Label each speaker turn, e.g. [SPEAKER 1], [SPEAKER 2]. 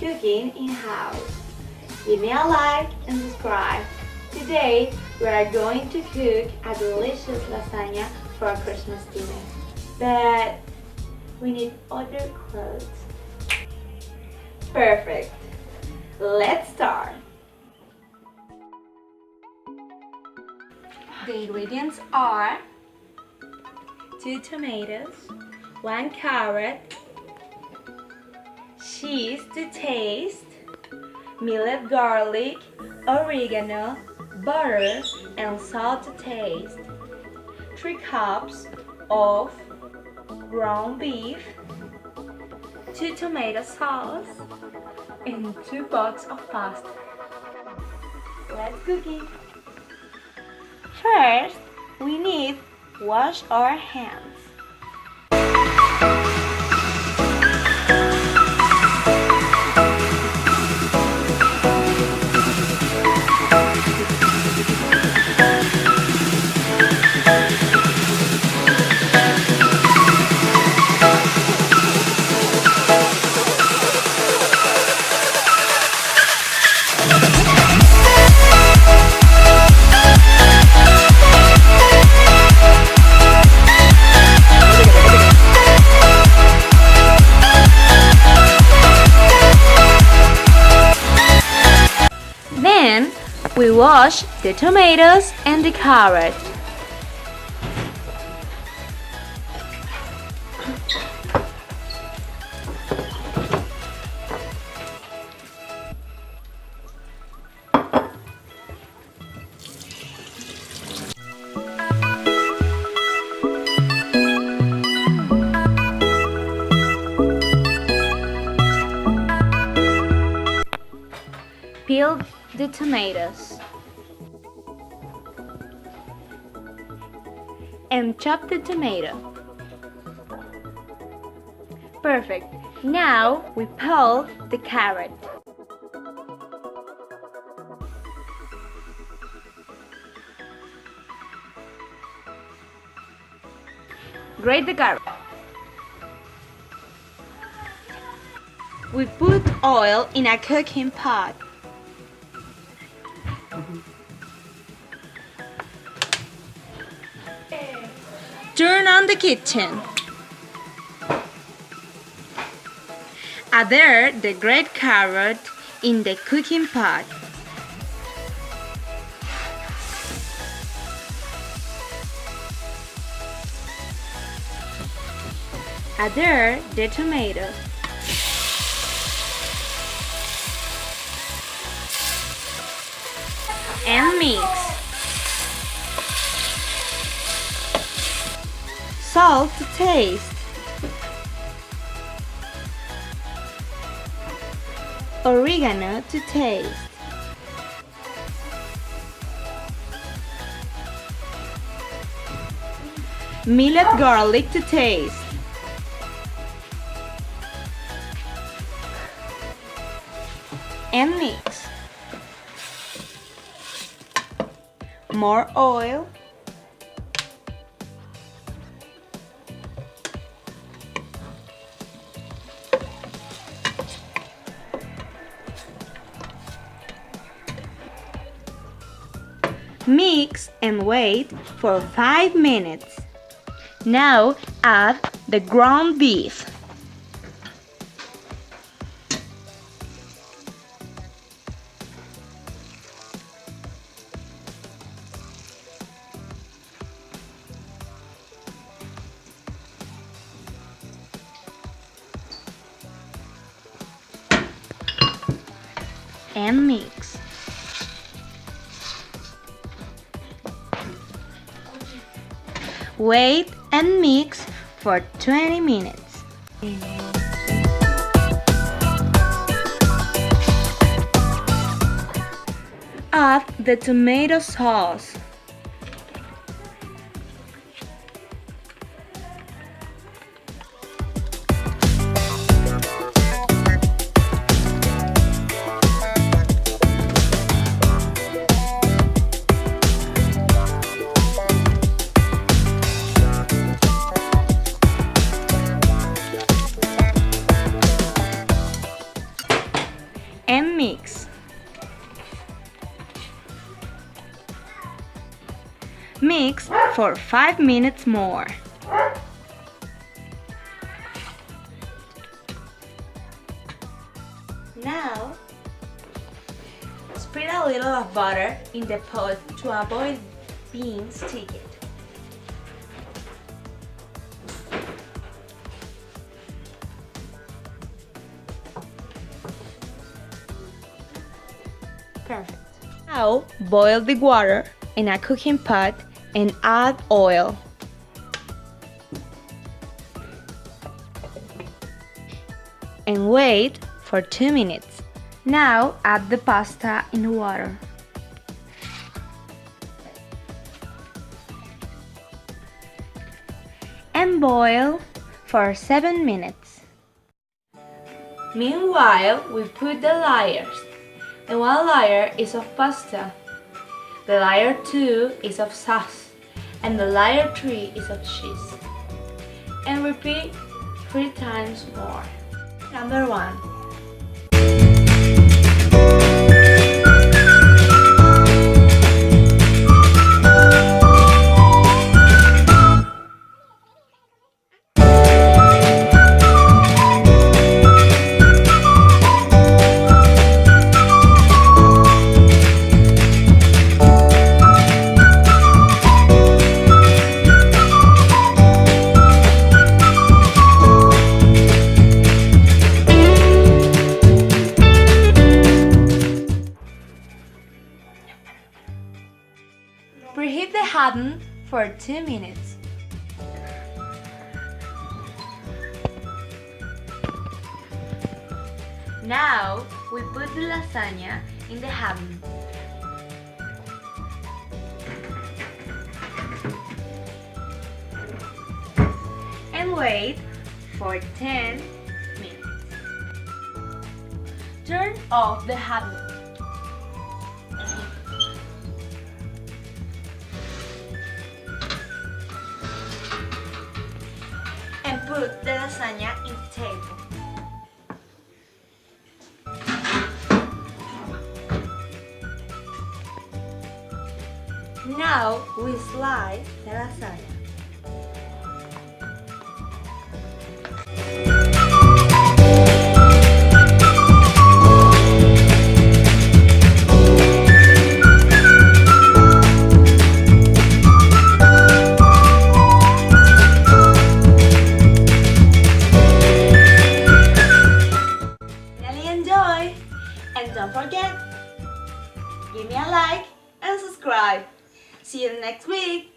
[SPEAKER 1] cooking in-house. Give me a like and subscribe. Today we are going to cook a delicious lasagna for a Christmas dinner. But we need other clothes. Perfect. Let's start. The ingredients are 2 tomatoes, 1 carrot, cheese to taste, millet garlic, oregano, butter, and salt to taste, 3 cups of ground beef, 2 tomato sauce, and 2 pots of pasta. Let's cook it. First, we need to wash our hands. Then we wash the tomatoes and the carrot. Peel the tomatoes and chop the tomato. Perfect. Now we peel the carrot. Grate the carrot. We put oil in a cooking pot. Turn on the kitchen. Adhere the grated carrot in the cooking pot. Adhere the tomato. And mix. Salt to taste. Oregano to taste. Millet garlic to taste. And mix. More oil. Mix and wait for 5 minutes. Now add the ground beef. And mix. Wait and mix for 20 minutes. Add the tomato sauce. Mix for 5 minutes more. Now, spread a little of butter in the pot to avoid being sticky. Perfect. Now, boil the water in a cooking pot and add oil. And wait for 2 minutes. Now add the pasta in the water. And boil for 7 minutes. Meanwhile, we put the layers. And one layer is of pasta. The layer 2 is of sauce. And the layer 3 is of cheese. And repeat 3 times more. Number 1. Preheat the oven for 2 minutes. Now we put the lasagna in the oven. And wait for 10 minutes. Turn off the oven. And put the lasagna in the table. Now we slice the lasagna. And don't forget, give me a like and subscribe. See you next week.